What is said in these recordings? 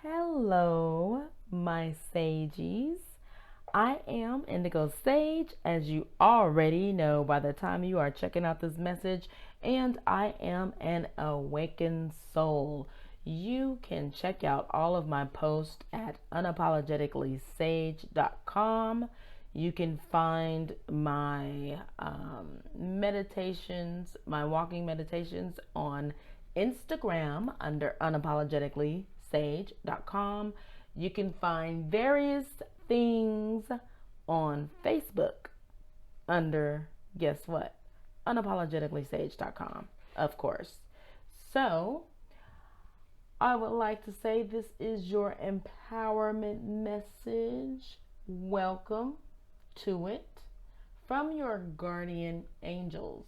Hello, my sages. I am Indigo Sage, as you already know by the time you are checking out this message, and I am an awakened soul. You can check out all of my posts at unapologeticallysage.com. You can find my meditations, my walking meditations on Instagram under unapologeticallysage.com. You can find various things on Facebook under, guess what? Unapologeticallysage.com, of course. So, I would like to say this is your empowerment message. Welcome to it from your guardian angels.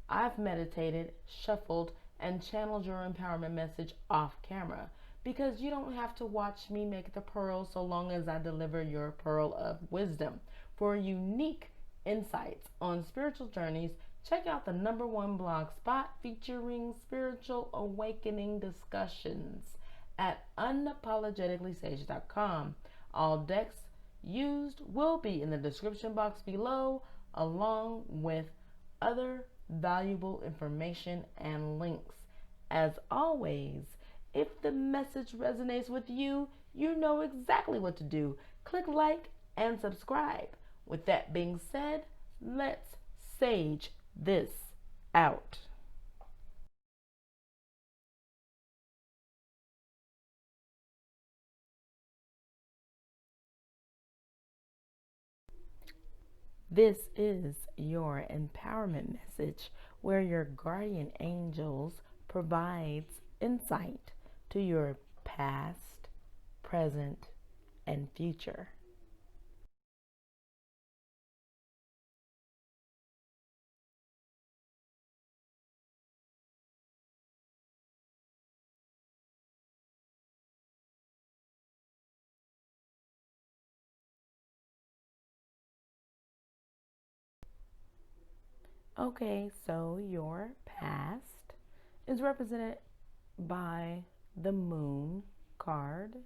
I've meditated, shuffled, and channeled your empowerment message off camera because you don't have to watch me make the pearl so long as I deliver your pearl of wisdom. For unique insights on spiritual journeys, check out the #1 blog spot featuring spiritual awakening discussions at unapologeticallysage.com. All decks used will be in the description box below, along with other valuable information and links. As always, if the message resonates with you, you know exactly what to do. Click like and subscribe. With that being said, let's sage this out. This is your empowerment message where your guardian angels provides insight to your past, present, and future. Okay, so your past is represented by the Moon card,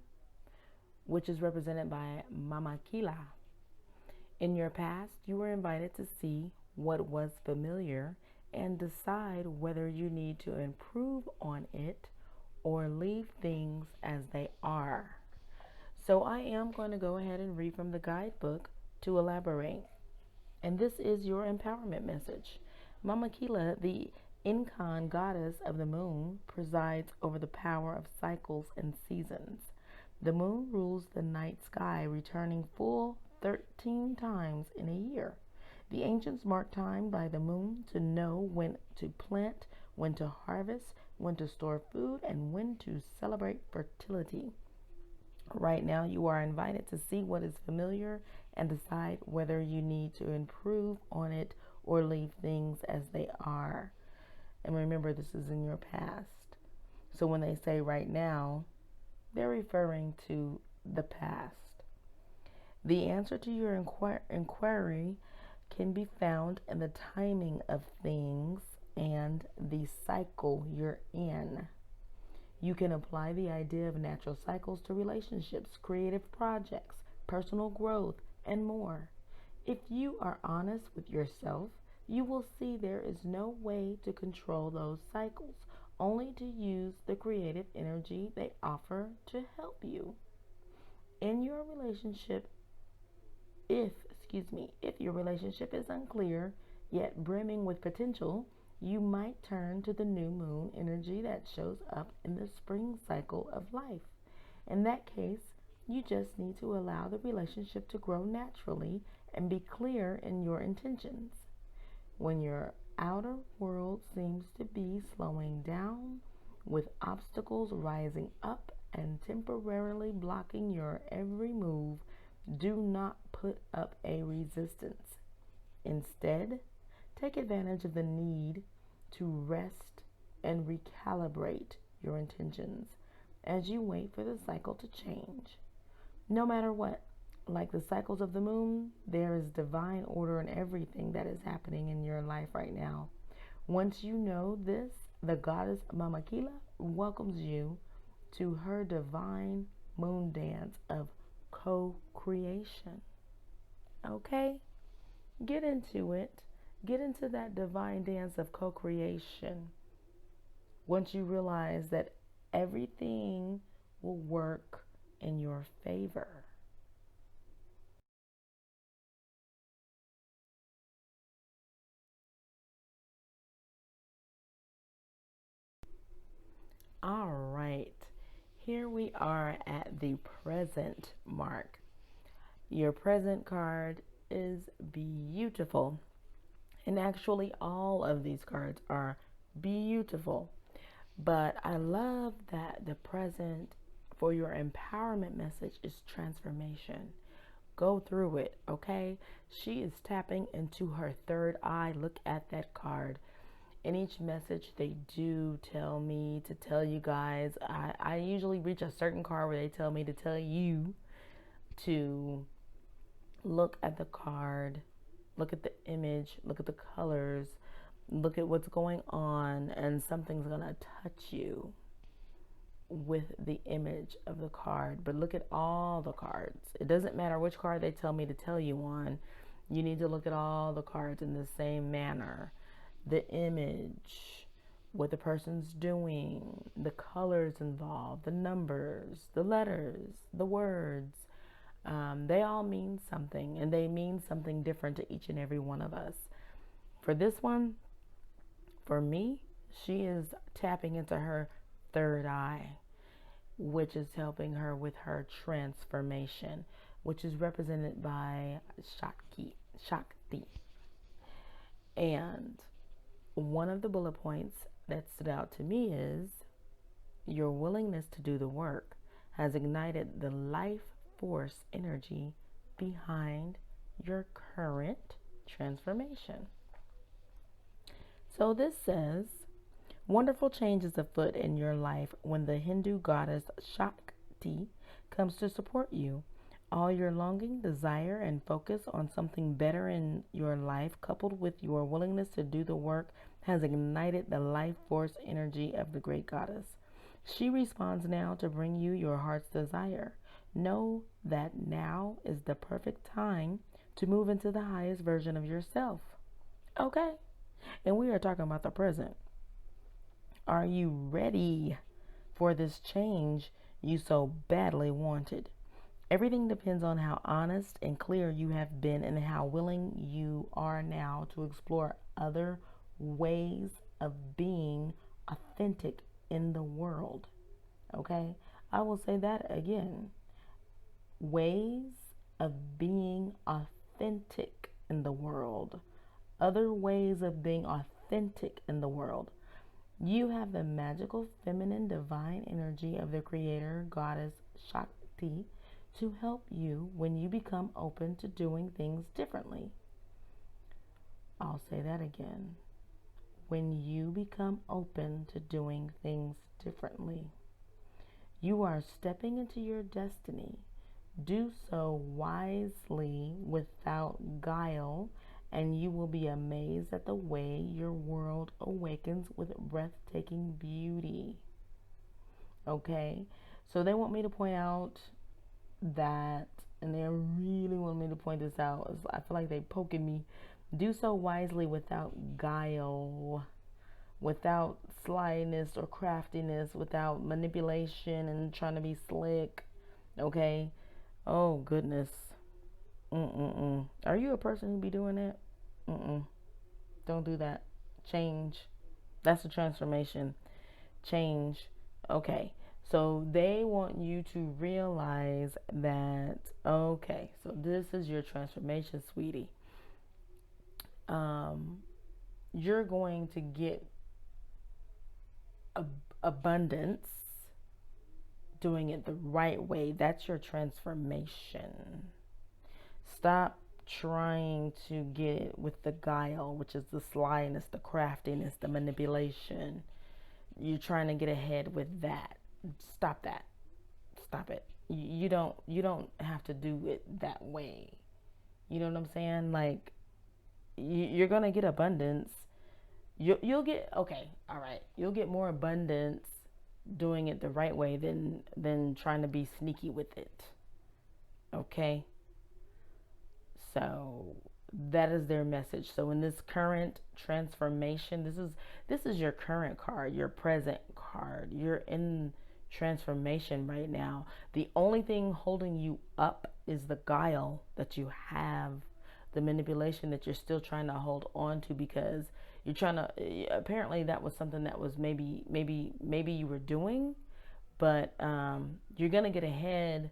which is represented by Mama Kila. In your past, you were invited to see what was familiar and decide whether you need to improve on it or leave things as they are. So I am going to go ahead and read from the guidebook to elaborate. And this is your empowerment message. Mama Kila, the Incan goddess of the moon, presides over the power of cycles and seasons. The moon rules the night sky, returning full 13 times in a year. The ancients marked time by the moon to know when to plant, when to harvest, when to store food, and when to celebrate fertility. Right now, you are invited to see what is familiar and decide whether you need to improve on it or leave things as they are. And remember, this is in your past. So when they say right now, they're referring to the past. The answer to your inquiry can be found in the timing of things and the cycle you're in. You can apply the idea of natural cycles to relationships, creative projects, personal growth, and more. If you are honest with yourself, you will see there is no way to control those cycles, only to use the creative energy they offer to help you. In your relationship, if your relationship is unclear, yet brimming with potential, you might turn to the new moon energy that shows up in the spring cycle of life. In that case, you just need to allow the relationship to grow naturally and be clear in your intentions. When your outer world seems to be slowing down, with obstacles rising up and temporarily blocking your every move, do not put up a resistance. Instead, take advantage of the need to rest and recalibrate your intentions as you wait for the cycle to change. No matter what, like the cycles of the moon, there is divine order in everything that is happening in your life right now. Once you know this, the goddess Mama Kila welcomes you to her divine moon dance of co-creation. Okay? Get into it. Get into that divine dance of co-creation. Once you realize that everything will work in your favor. All right, here we are at the present mark. Your present card is beautiful. And actually, all of these cards are beautiful. But I love that the present for your empowerment message is transformation. Go through it, okay? She is tapping into her third eye. Look at that card. In each message, they do tell me to tell you guys. I usually reach a certain card where they tell me to tell you to look at the card, look at the image, look at the colors, look at what's going on, and something's going to touch you with the image of the card. But look at all the cards. It doesn't matter which card they tell me to tell you on. You need to look at all the cards in the same manner. The image, what the person's doing, the colors involved, the numbers, the letters, the words. They all mean something, and they mean something different to each and every one of us. For this one, for me, she is tapping into her third eye, which is helping her with her transformation, which is represented by Shakti. And one of the bullet points that stood out to me is your willingness to do the work has ignited the life force energy behind your current transformation. So this says, wonderful changes afoot in your life when the Hindu goddess Shakti comes to support you. All your longing, desire, and focus on something better in your life, coupled with your willingness to do the work, has ignited the life force energy of the great goddess. She responds now to bring you your heart's desire. Know that now is the perfect time to move into the highest version of yourself. Okay? And we are talking about the present. Are you ready for this change you so badly wanted? Everything depends on how honest and clear you have been and how willing you are now to explore other ways of being authentic in the world. Okay? I will say that again. Ways of being authentic in the world. Other ways of being authentic in the world. You have the magical feminine divine energy of the creator goddess Shakti to help you when you become open to doing things differently. I'll say that again. When you become open to doing things differently, you are stepping into your destiny. Do so wisely without guile, and you will be amazed at the way your world awakens with breathtaking beauty. Okay, so they want me to point out that, and they really want me to point this out. I feel like they poking me. Do so wisely without guile, without slyness or craftiness, without manipulation and trying to be slick. Okay? Oh, goodness. Are you a person who be doing that? Don't do that. Change. That's a transformation. Change. Okay. So they want you to realize that, okay, so this is your transformation, sweetie. You're going to get abundance doing it the right way. That's your transformation. Stop trying to get it with the guile, which is the slyness, the craftiness, the manipulation. You're trying to get ahead with that. Stop that. Stop it. You don't have to do it that way. You know what I'm saying? Like, you're gonna get abundance. You'll get, okay, all right. You'll get more abundance doing it the right way than trying to be sneaky with it. Okay? So that is their message. So in this current transformation, this is your current card, your present card. You're in transformation right now. The only thing holding you up is the guile that you have, the manipulation that you're still trying to hold on to, because you're trying to, apparently that was something that was maybe you were doing, but you're going to get ahead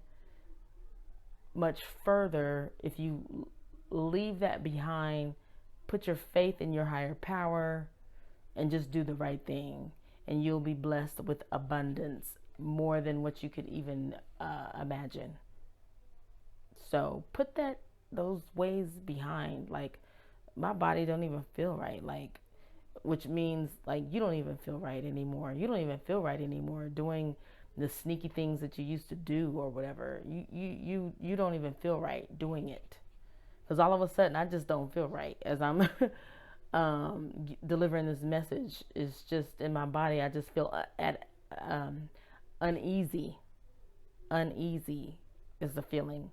much further if you leave that behind, put your faith in your higher power, and just do the right thing, and you'll be blessed with abundance, more than what you could even imagine. So put those ways behind. Like, my body don't even feel right, like, which means like you don't even feel right anymore. You don't even feel right anymore doing the sneaky things that you used to do or whatever. You don't even feel right doing it, because all of a sudden I just don't feel right as I'm delivering this message. Is just in my body. I just feel uneasy. Uneasy is the feeling.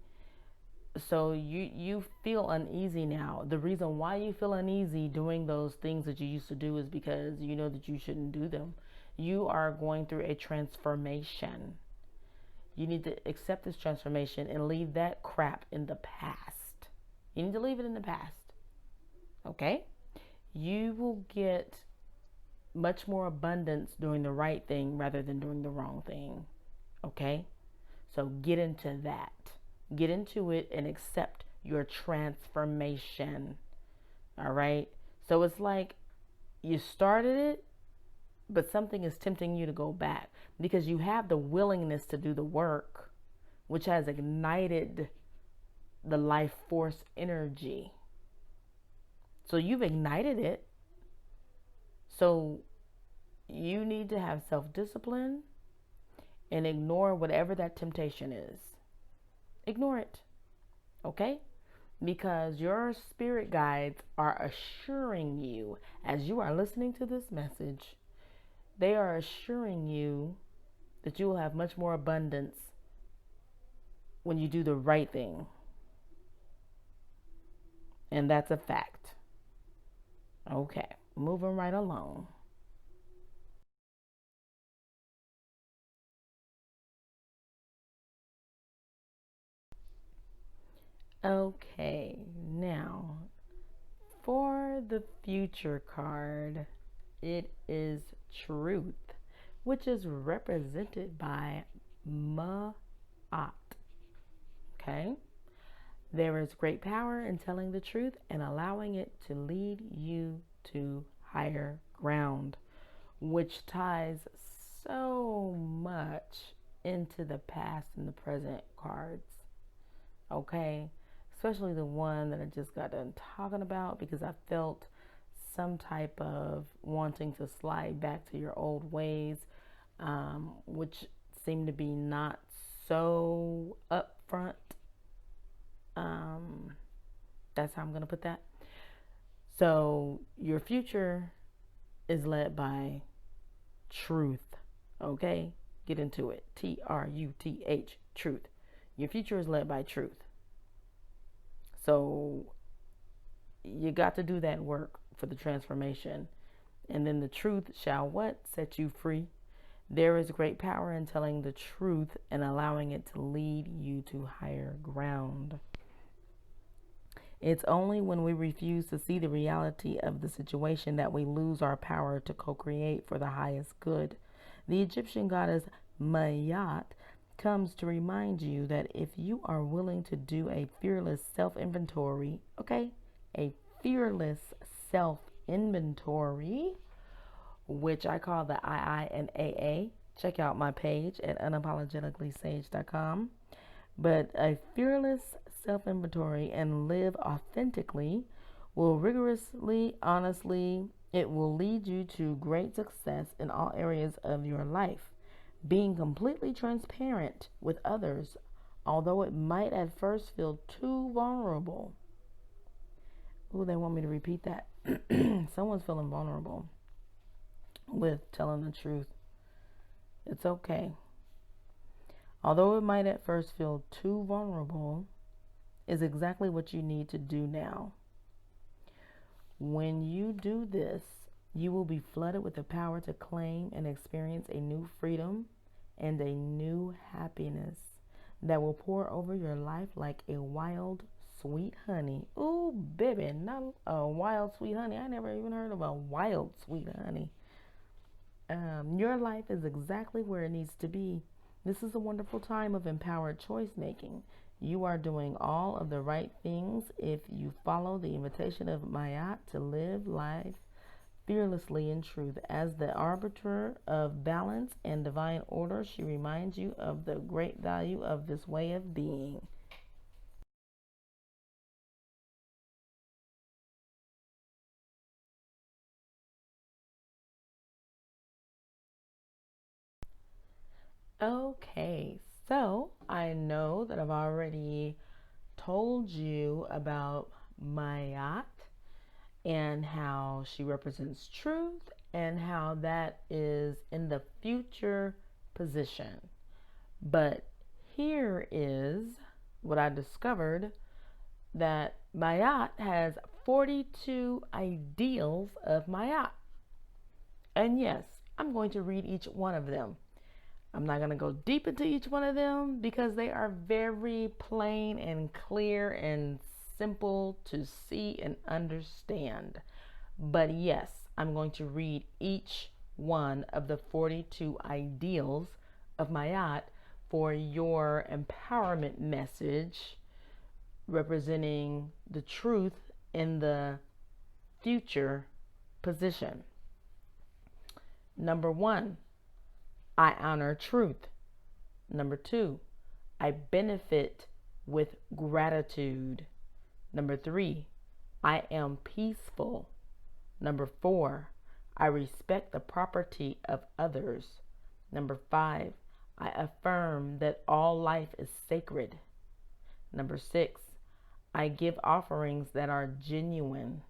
So you feel uneasy now. The reason why you feel uneasy doing those things that you used to do is because you know that you shouldn't do them. You are going through a transformation. You need to accept this transformation and leave that crap in the past. You need to leave it in the past. Okay? You will get much more abundance doing the right thing rather than doing the wrong thing. Okay? So get into that. Get into it and accept your transformation. All right? So it's like you started it, but something is tempting you to go back, because you have the willingness to do the work, which has ignited the life force energy. So you've ignited it. So you need to have self-discipline and ignore whatever that temptation is. Ignore it. Okay? Because your spirit guides are assuring you, as you are listening to this message, they are assuring you that you will have much more abundance when you do the right thing. And that's a fact. Okay, moving right along. Okay, now for the future card, it is Truth, which is represented by Ma'at. Okay, there is great power in telling the truth and allowing it to lead you to higher ground, which ties so much into the past and the present cards. Okay, especially the one that I just got done talking about, because I felt some type of wanting to slide back to your old ways, which seem to be not so upfront. That's how I'm going to put that. So your future is led by truth. Okay, get into it. Truth, truth. Your future is led by truth. So you got to do that work for the transformation. And then the truth shall what? Set you free. There is great power in telling the truth and allowing it to lead you to higher ground. It's only when we refuse to see the reality of the situation that we lose our power to co-create for the highest good. The Egyptian goddess Mayat comes to remind you that if you are willing to do a fearless self-inventory, okay, a fearless self-inventory, which I call the II and AA. Check out my page at unapologeticallysage.com. But a fearless self-inventory and live authentically will rigorously, honestly, it will lead you to great success in all areas of your life. Being completely transparent with others, although it might at first feel too vulnerable. Ooh, they want me to repeat that. Someone's feeling vulnerable with telling the truth. It's okay. Although it might at first feel too vulnerable, is exactly what you need to do now. When you do this, you will be flooded with the power to claim and experience a new freedom and a new happiness that will pour over your life like a wild, sweet honey. Ooh, baby, not a wild, sweet honey. I never even heard of a wild, sweet honey. Your life is exactly where it needs to be. This is a wonderful time of empowered choice making. You are doing all of the right things if you follow the invitation of Mayat to live life fearlessly in truth. As the arbiter of balance and divine order, she reminds you of the great value of this way of being. Okay, so I know that I've already told you about Mayat and how she represents truth and how that is in the future position. But here is what I discovered, that Mayat has 42 ideals of Mayat. And yes, I'm going to read each one of them. I'm not going to go deep into each one of them because they are very plain and clear and simple to see and understand. But yes, I'm going to read each one of the 42 ideals of Mayat for your empowerment message, representing the truth in the future position. Number 1, I honor truth. Number 2, I benefit with gratitude. Number 3, I am peaceful. Number 4, I respect the property of others. Number 5, I affirm that all life is sacred. Number 6, I give offerings that are genuine.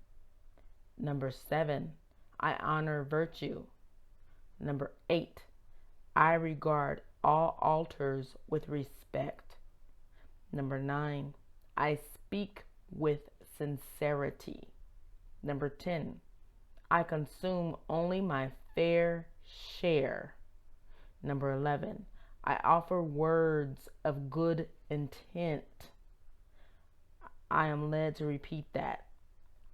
Number 7, I honor virtue. Number 8, I regard all altars with respect. Number 9, I speak with sincerity. Number 10, I consume only my fair share. Number 11, I offer words of good intent. I am led to repeat that.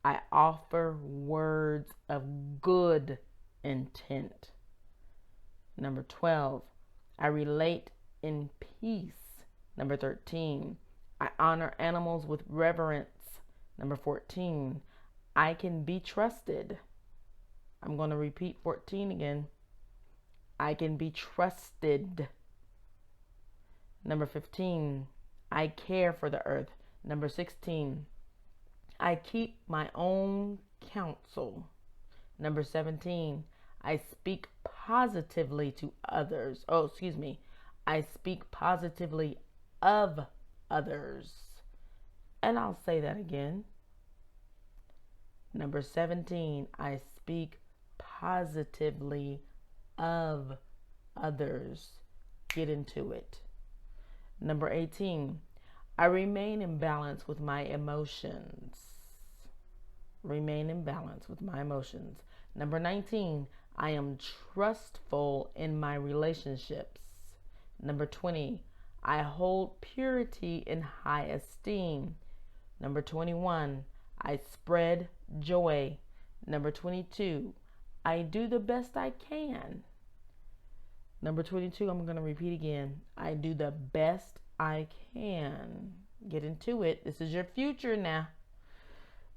I offer words of good intent. Number 12, I relate in peace. Number 13, I honor animals with reverence. Number 14, I can be trusted. I'm going to repeat 14 again. I can be trusted. Number 15, I care for the earth. Number 16, I keep my own counsel. Number 17, I speak positively to others. I speak positively of others. And I'll say that again. Number 17, I speak positively of others. Get into it. Number 18, I remain in balance with my emotions. Remain in balance with my emotions. Number 19, I am trustful in my relationships. Number 20, I hold purity in high esteem. Number 21, I spread joy. Number 22, I do the best I can. Number 22, I'm going to repeat again. I do the best I can. Get into it. This is your future now.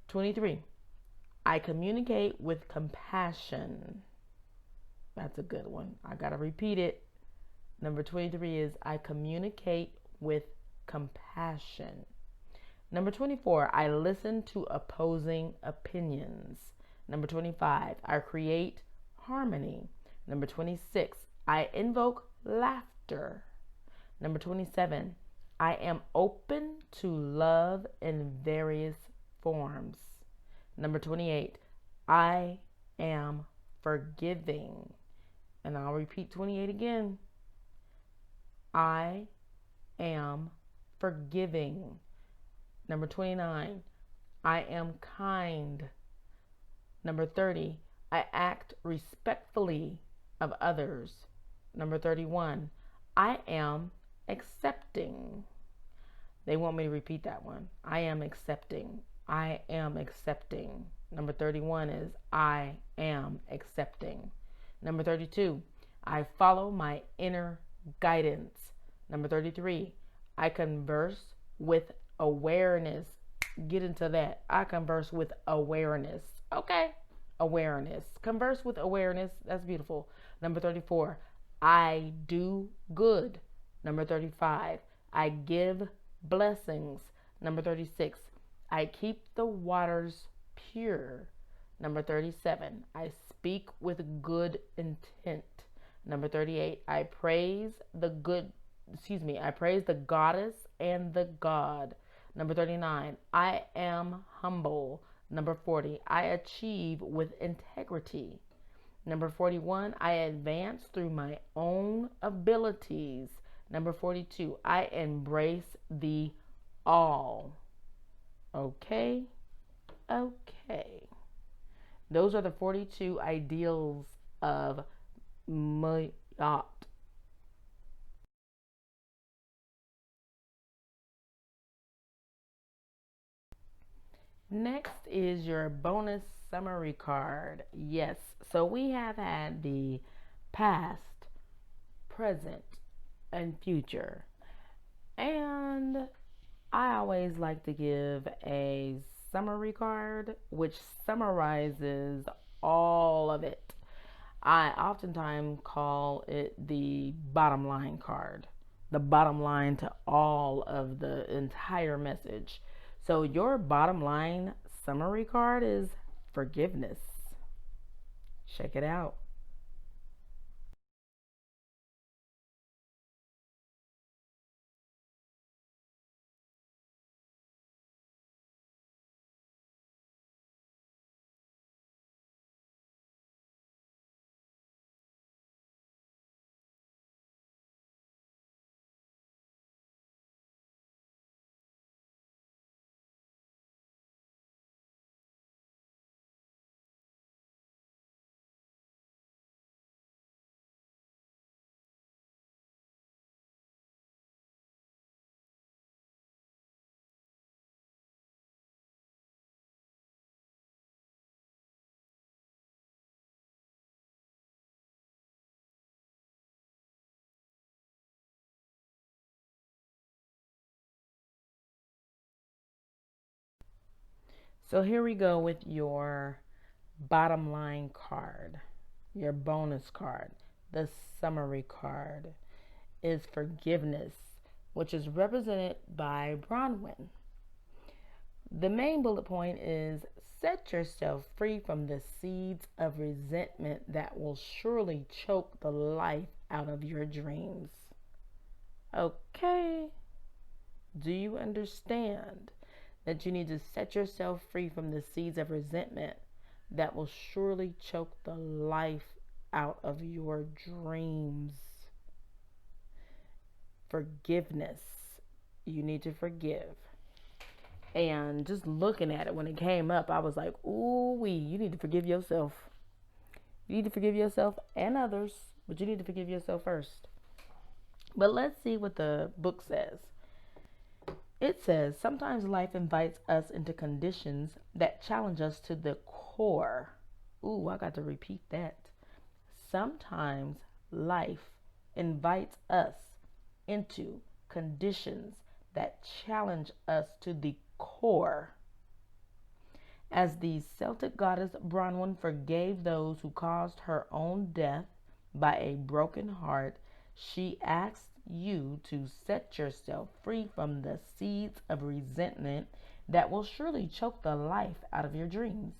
23, I communicate with compassion. That's a good one. I got to repeat it. Number 23 is I communicate with compassion. Number 24, I listen to opposing opinions. Number 25, I create harmony. Number 26, I invoke laughter. Number 27, I am open to love in various forms. Number 28, I am forgiving. And I'll repeat 28 again. I am forgiving. Number 29, I am kind. Number 30, I act respectfully of others. Number 31, I am accepting. They want me to repeat that one. I am accepting. I am accepting. Number 31 is I am accepting. Number 32, I follow my inner guidance. Number 33, I converse with awareness. Get into that. I converse with awareness. Okay. Awareness. Converse with awareness. That's beautiful. Number 34, I do good. Number 35, I give blessings. Number 36, I keep the waters pure. Number 37, I speak with good intent. Number 38, I praise the goddess and the God. Number 39, I am humble. Number 40, I achieve with integrity. Number 41, I advance through my own abilities. Number 42, I embrace the all. Okay? Okay. Those are the 42 ideals of Mayat. Next is your bonus summary card. Yes, so we have had the past, present, and future. And I always like to give a summary card which summarizes all of it. I oftentimes call it the bottom line card, the bottom line to all of the entire message. So your bottom line summary card is forgiveness. Check it out. So here we go with your bottom line card, your bonus card. The summary card is forgiveness, which is represented by Bronwyn. The main bullet point is set yourself free from the seeds of resentment that will surely choke the life out of your dreams. Okay. Do you understand that you need to set yourself free from the seeds of resentment that will surely choke the life out of your dreams? Forgiveness. You need to forgive. And just looking at it when it came up, I was like, ooh, you need to forgive yourself. You need to forgive yourself and others, but you need to forgive yourself first. But let's see what the book says. It says, sometimes life invites us into conditions that challenge us to the core. Ooh, I got to repeat that. Sometimes life invites us into conditions that challenge us to the core. As the Celtic goddess Bronwyn forgave those who caused her own death by a broken heart, she asks you to set yourself free from the seeds of resentment that will surely choke the life out of your dreams.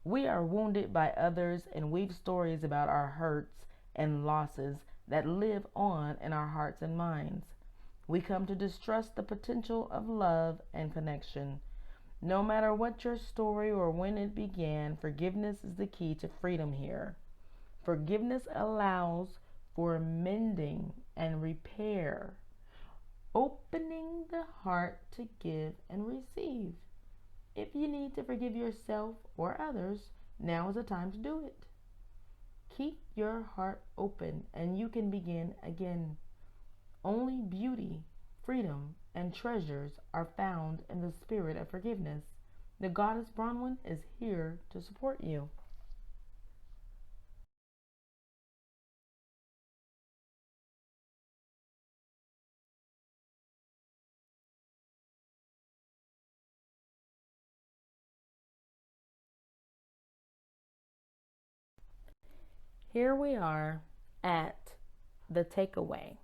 We are wounded by others and weave stories about our hurts and losses that live on in our hearts and minds. We come to distrust the potential of love and connection. No matter what your story or when it began, forgiveness is the key to freedom here. Forgiveness allows for mending and repair, opening the heart to give and receive. If you need to forgive yourself or others, now is the time to do it. Keep your heart open and you can begin again. Only beauty, freedom, and treasures are found in the spirit of forgiveness. The goddess Bronwyn is here to support you. Here we are at the takeaway.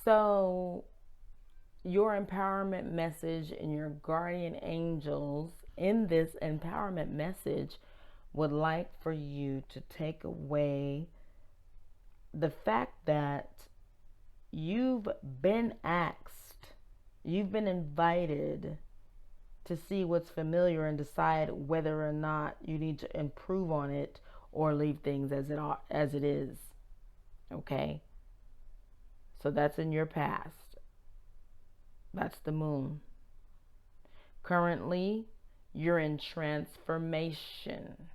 So, your empowerment message and your guardian angels in this empowerment message would like for you to take away the fact that you've been asked, you've been invited to see what's familiar and decide whether or not you need to improve on it or leave things as it is. Okay? So that's in your past. That's the moon. Currently, you're in transformation.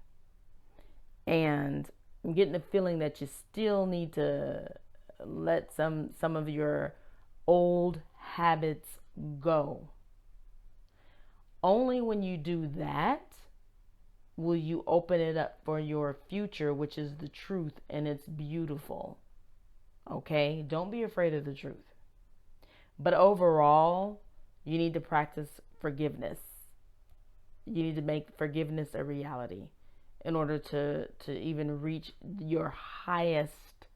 And I'm getting the feeling that you still need to let some of your old habits go. Only when you do that will you open it up for your future, which is the truth, and it's beautiful. Okay? Don't be afraid of the truth. But overall, you need to practice forgiveness. You need to make forgiveness a reality in order to even reach your highest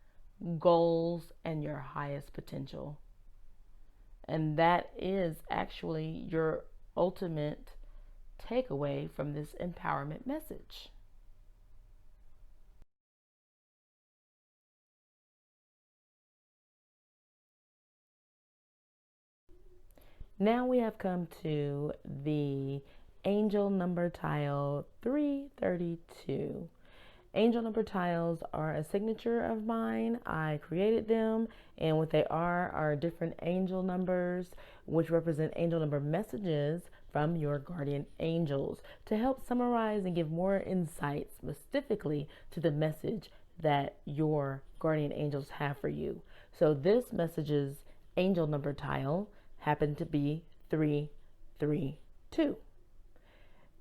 goals and your highest potential. And that is actually your ultimate takeaway from this empowerment message. Now we have come to the angel number tile 332. Angel number tiles are a signature of mine. I created them, and what they are different angel numbers, which represent angel number messages from your guardian angels to help summarize and give more insight specifically to the message that your guardian angels have for you. So this message's angel number tile happened to be 332.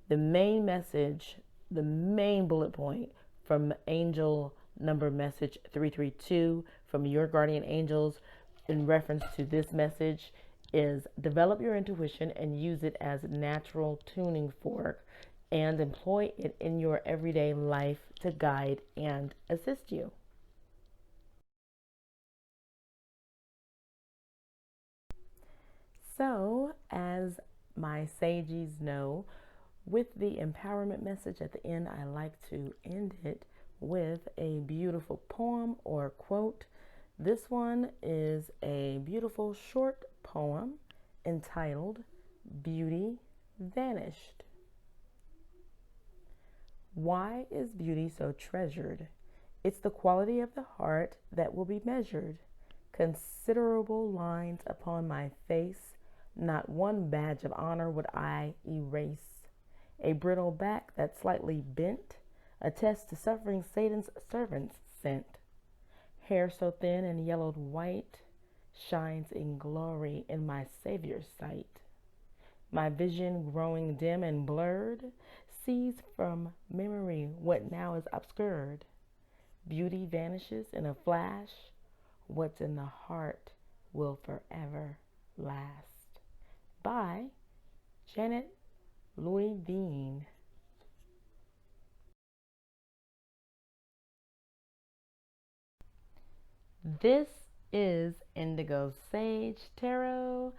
The main message, the main bullet point from angel number message 332 from your guardian angels in reference to this message is develop your intuition and use it as natural tuning fork and employ it in your everyday life to guide and assist you. So, as my sages know, with the empowerment message at the end, I like to end it with a beautiful poem or quote. This one is a beautiful short poem entitled Beauty Vanished. Why is beauty so treasured? It's the quality of the heart that will be measured. Considerable lines upon my face, not one badge of honor would I erase. A brittle back that's slightly bent attests to suffering Satan's servants sent. Hair so thin and yellowed white shines in glory in my Savior's sight. My vision growing dim and blurred sees from memory what now is obscured. Beauty vanishes in a flash. What's in the heart will forever last. By Janet Louis Dean. This is Indigo Sage Tarot,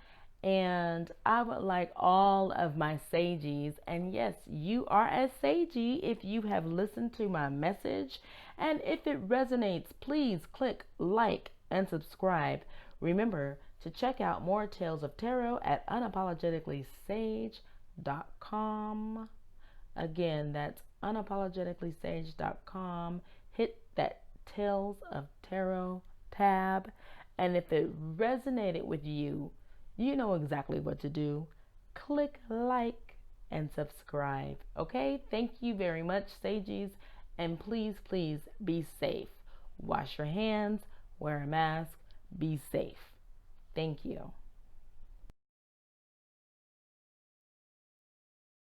and I would like all of my sages, and yes, you are a sagey if you have listened to my message, and if it resonates, please click like and subscribe. Remember to check out more tales of tarot at unapologeticallysage.com. Again, that's unapologeticallysage.com. Hit that Tales of Tarot tab. And if it resonated with you, you know exactly what to do. Click like and subscribe. Okay? Thank you very much, Sagies. And please, please be safe. Wash your hands, wear a mask, be safe. Thank you.